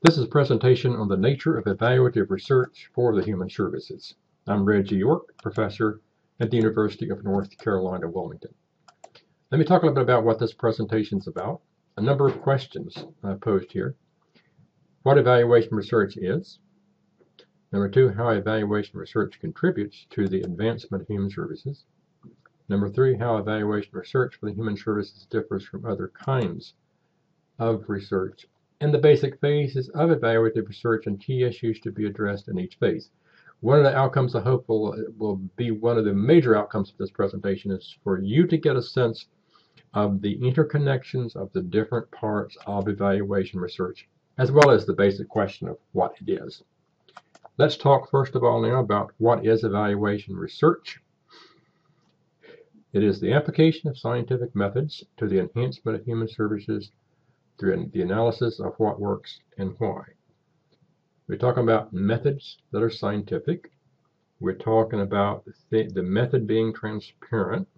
This is a presentation on the nature of evaluative research for the human services. I'm Reggie York, professor at the University of North Carolina, Wilmington. Let me talk a little bit about what this presentation is about. A number of questions posed here. What evaluation research is. Number two, how evaluation research contributes to the advancement of human services. Number three, how evaluation research for the human services differs from other kinds of research, and the basic phases of evaluative research and key issues to be addressed in each phase. One of the outcomes I hope will be one of the major outcomes of this presentation is for you to get a sense of the interconnections of the different parts of evaluation research, as well as the basic question of what it is. Let's talk first of all now about what is evaluation research. It is the application of scientific methods to the enhancement of human services through the analysis of what works and why. We're talking about methods that are scientific. We're talking about the method being transparent,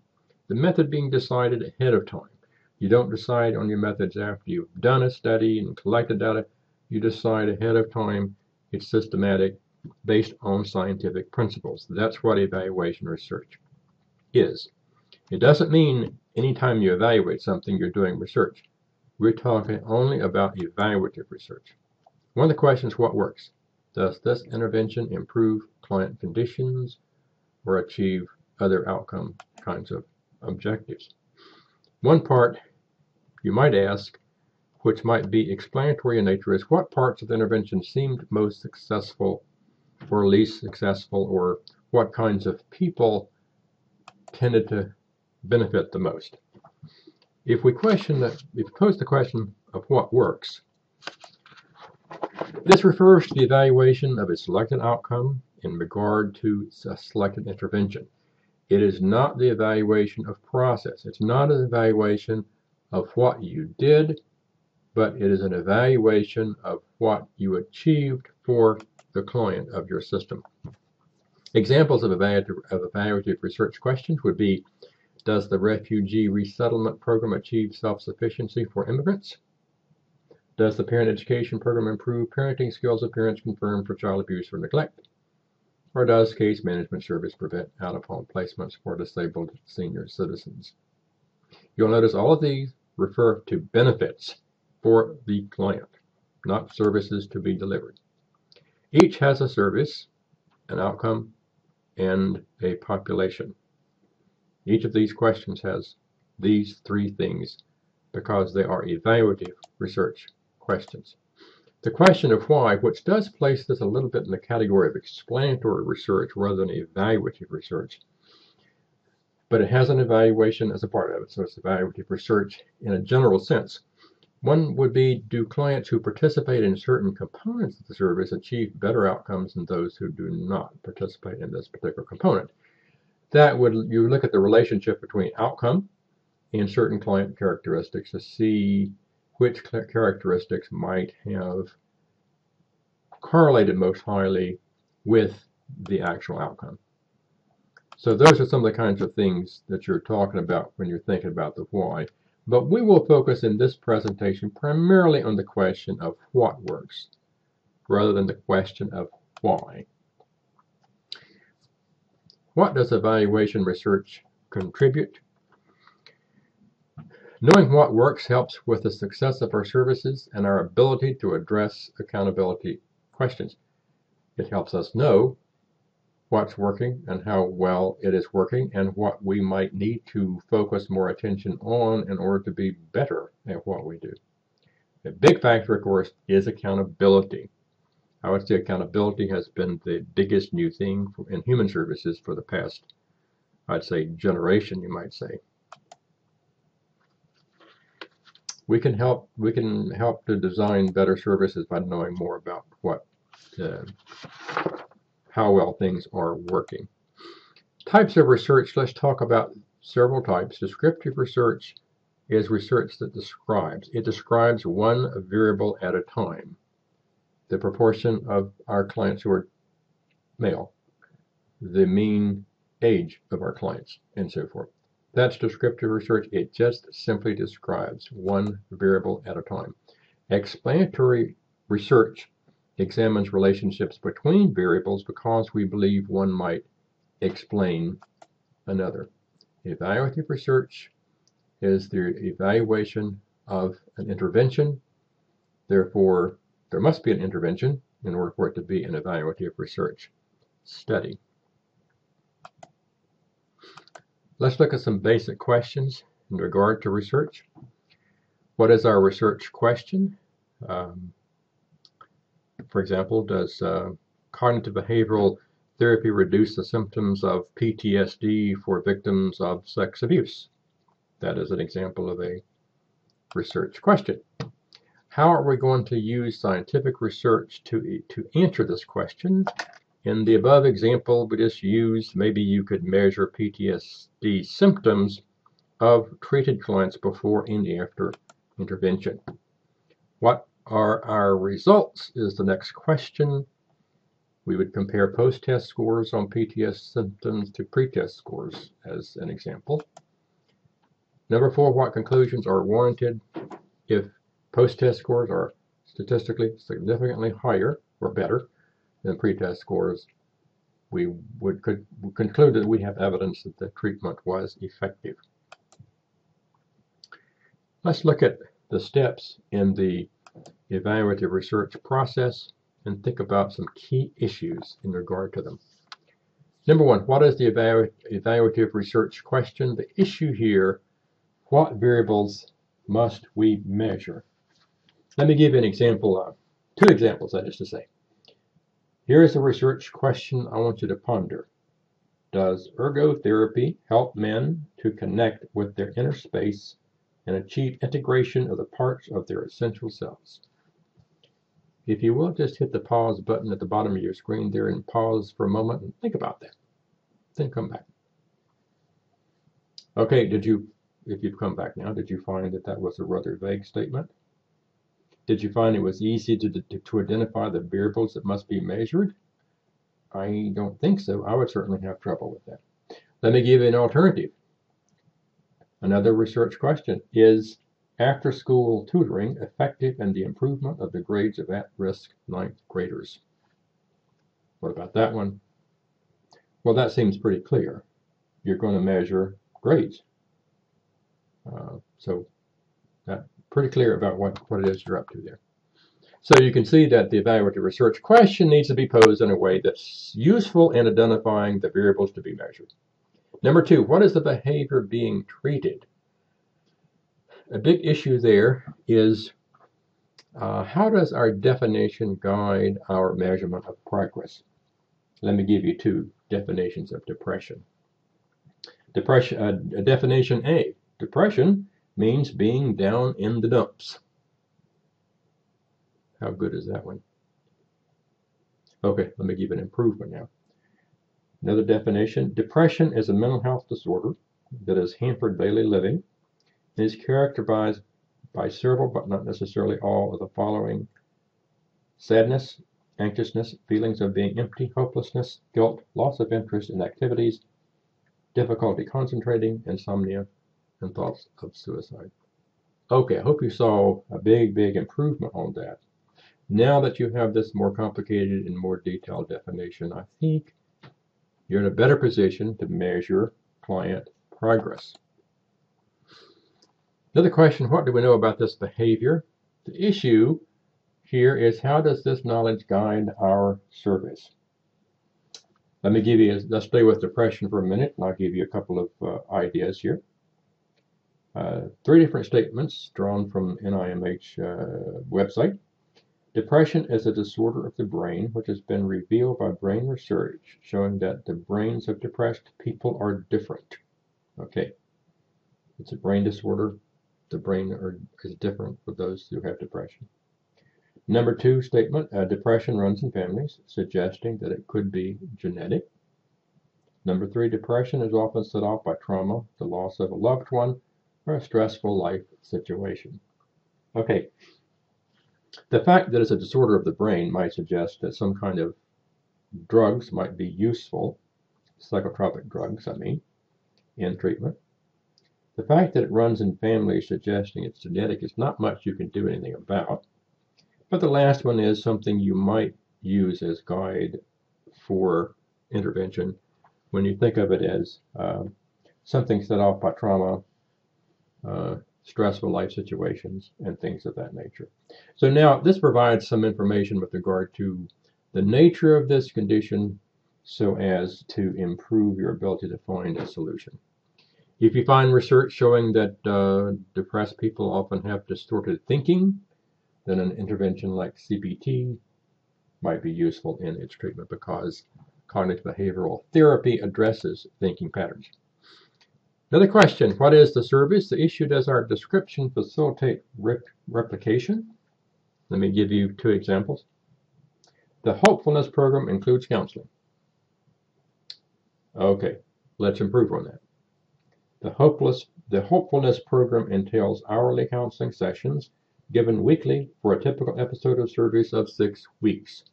the method being decided ahead of time. You don't decide on your methods after you've done a study and collected data. You decide ahead of time. It's systematic, based on scientific principles. That's what evaluation research is. It doesn't mean anytime you evaluate something, you're doing research. We're talking only about evaluative research. One of the questions, what works? Does this intervention improve client conditions or achieve other outcome kinds of objectives? One part you might ask, which might be explanatory in nature, is what parts of the intervention seemed most successful or least successful, or what kinds of people tended to benefit the most? If we pose the question of what works, this refers to the evaluation of a selected outcome in regard to a selected intervention. It is not the evaluation of process. It's not an evaluation of what you did, but it is an evaluation of what you achieved for the client of your system. Examples of evaluative research questions would be, does the refugee resettlement program achieve self-sufficiency for immigrants? Does the parent education program improve parenting skills of parents confirmed for child abuse or neglect? Or does case management service prevent out-of-home placements for disabled senior citizens? You'll notice all of these refer to benefits for the client, not services to be delivered. Each has a service, an outcome, and a population. Each of these questions has these three things because they are evaluative research questions. The question of why, which does place this a little bit in the category of explanatory research rather than evaluative research, but it has an evaluation as a part of it, so it's evaluative research in a general sense. One would be, do clients who participate in certain components of the service achieve better outcomes than those who do not participate in this particular component? You look at the relationship between outcome and certain client characteristics to see which characteristics might have correlated most highly with the actual outcome. So those are some of the kinds of things that you're talking about when you're thinking about the why. But we will focus in this presentation primarily on the question of what works, rather than the question of why. What does evaluation research contribute? Knowing what works helps with the success of our services and our ability to address accountability questions. It helps us know what's working and how well it is working and what we might need to focus more attention on in order to be better at what we do. A big factor, of course, is accountability. I would say accountability has been the biggest new thing in human services for the past, I'd say, generation, you might say. We can help to design better services by knowing more about how well things are working. Types of research, let's talk about several types. Descriptive research is research that describes. It describes one variable at a time. The proportion of our clients who are male, the mean age of our clients, and so forth. That's descriptive research. It just simply describes one variable at a time. Explanatory research examines relationships between variables because we believe one might explain another. Evaluative research is the evaluation of an intervention. Therefore, there must be an intervention in order for it to be an evaluative research study. Let's look at some basic questions in regard to research. What is our research question? For example, does cognitive behavioral therapy reduce the symptoms of PTSD for victims of sex abuse? That is an example of a research question. How are we going to use scientific research to answer this question? In the above example we just used, maybe you could measure PTSD symptoms of treated clients before and after intervention. What are our results is the next question. We would compare post-test scores on PTSD symptoms to pre-test scores as an example. Number 4, what conclusions are warranted if post-test scores are statistically significantly higher or better than pre-test scores? We would conclude that we have evidence that the treatment was effective. Let's look at the steps in the evaluative research process and think about some key issues in regard to them. Number 1, what is the evaluative research question? The issue here, what variables must we measure? Let me give you an example, 2 examples, that is to say. Here is a research question I want you to ponder. Does ergotherapy help men to connect with their inner space and achieve integration of the parts of their essential selves? If you will, just hit the pause button at the bottom of your screen there and pause for a moment and think about that. Then come back. Okay, if you've come back now, did you find that that was a rather vague statement? Did you find it was easy to identify the variables that must be measured? I don't think so. I would certainly have trouble with that. Let me give you an alternative. Another research question: is after-school tutoring effective in the improvement of the grades of at-risk 9th graders? What about that one? Well, that seems pretty clear. You're going to measure grades. So that's pretty clear about what it is you're up to there. So you can see that the evaluative research question needs to be posed in a way that's useful in identifying the variables to be measured. Number 2, what is the behavior being treated? A big issue there is how does our definition guide our measurement of progress? Let me give you 2 definitions of depression. Definition A, depression means being down in the dumps. How good is that one? Okay, let me give an improvement now. Another definition: depression is a mental health disorder that has hampered daily living and is characterized by several, but not necessarily all, of the following: sadness, anxiousness, feelings of being empty, hopelessness, guilt, loss of interest in activities, difficulty concentrating, insomnia, and thoughts of suicide. Okay, I hope you saw a big improvement on that. Now that you have this more complicated and more detailed definition, I think you're in a better position to measure client progress. Another question: what do we know about this behavior? The issue here is, how does this knowledge guide our service? Let's stay with depression for a minute, and I'll give you a couple of ideas here. 3 different statements drawn from NIMH website. Depression is a disorder of the brain which has been revealed by brain research showing that the brains of depressed people are different. Okay, it's a brain disorder. The brain is different for those who have depression. Number 2 statement: depression runs in families, suggesting that it could be genetic. Number 3, depression is often set off by trauma, the loss of a loved one, or a stressful life situation. Okay, the fact that it's a disorder of the brain might suggest that some kind of drugs might be useful, psychotropic drugs, in treatment. The fact that it runs in families suggesting it's genetic is not much you can do anything about. But the last one is something you might use as guide for intervention when you think of it as something set off by trauma, stressful life situations, and things of that nature. So now this provides some information with regard to the nature of this condition so as to improve your ability to find a solution. If you find research showing that depressed people often have distorted thinking, then an intervention like CBT might be useful in its treatment because cognitive behavioral therapy addresses thinking patterns. Another question, what is the service? The issue, does our description facilitate replication? Let me give you 2 examples. The Hopefulness program includes counseling. Okay, let's improve on that. The Hopefulness program entails hourly counseling sessions given weekly for a typical episode of service of 6 weeks.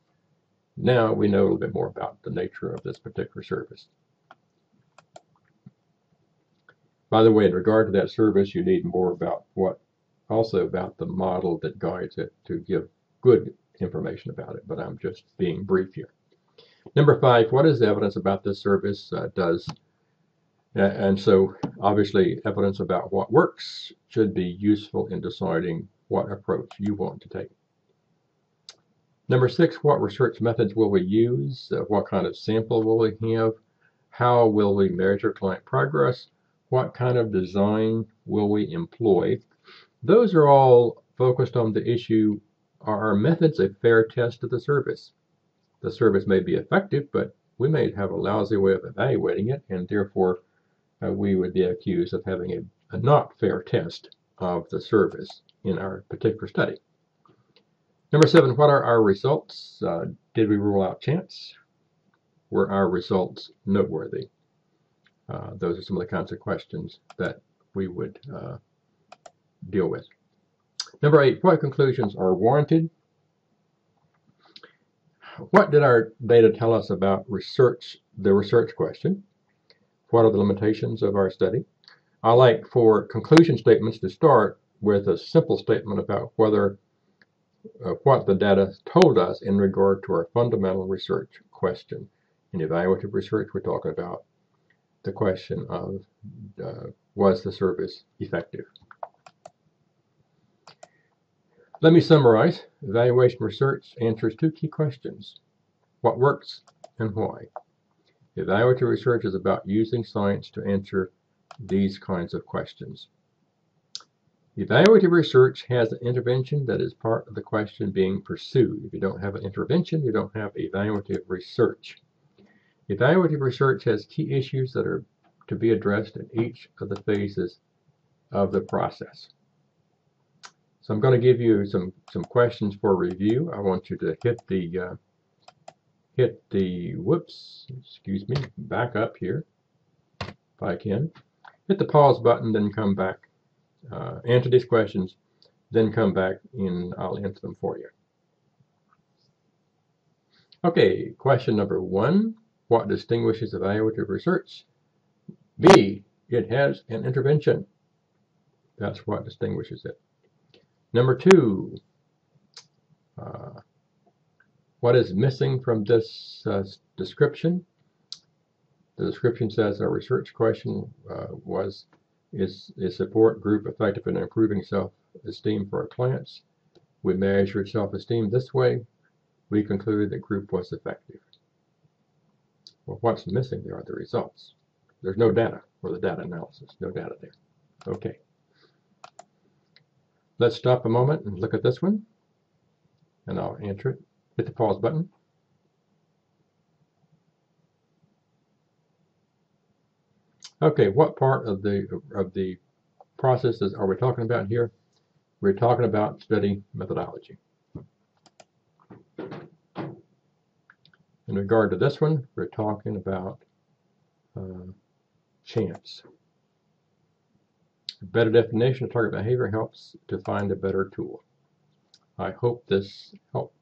Now we know a little bit more about the nature of this particular service. By the way, in regard to that service, you need more about also about the model that guides it to give good information about it, but I'm just being brief here. Number 5, what is the evidence about this service does? And so obviously evidence about what works should be useful in deciding what approach you want to take. Number 6, what research methods will we use? What kind of sample will we have? How will we measure client progress? What kind of design will we employ? Those are all focused on the issue, are our methods a fair test of the service? The service may be effective, but we may have a lousy way of evaluating it, and therefore we would be accused of having a not fair test of the service in our particular study. Number 7, what are our results? Did we rule out chance? Were our results noteworthy? Those are some of the kinds of questions that we would deal with. Number 8, what conclusions are warranted? What did our data tell us about the research question? What are the limitations of our study? I like for conclusion statements to start with a simple statement about what the data told us in regard to our fundamental research question. In evaluative research, we're talking about the question of was the service effective? Let me summarize. Evaluation research answers 2 key questions: what works and why. Evaluative research is about using science to answer these kinds of questions. Evaluative research has an intervention that is part of the question being pursued. If you don't have an intervention, you don't have evaluative research. Evaluative research has key issues that are to be addressed in each of the phases of the process. So I'm going to give you some questions for review. I want you to back up here, if I can. Hit the pause button, then come back. Answer these questions, then come back and I'll answer them for you. Okay, question number 1. What distinguishes evaluative research? B, it has an intervention. That's what distinguishes it. Number 2, what is missing from this description? The description says our research question is support group effective in improving self-esteem for our clients? We measured self-esteem this way. We concluded that group was effective. Well, what's missing there are the results. There's no data for the data analysis, no data there. Okay. Let's stop a moment and look at this one, and I'll answer it. Hit the pause button. Okay, what part of the processes are we talking about here? We're talking about study methodology. In regard to this one, we're talking about chance. A better definition of target behavior helps to find a better tool. I hope this helps.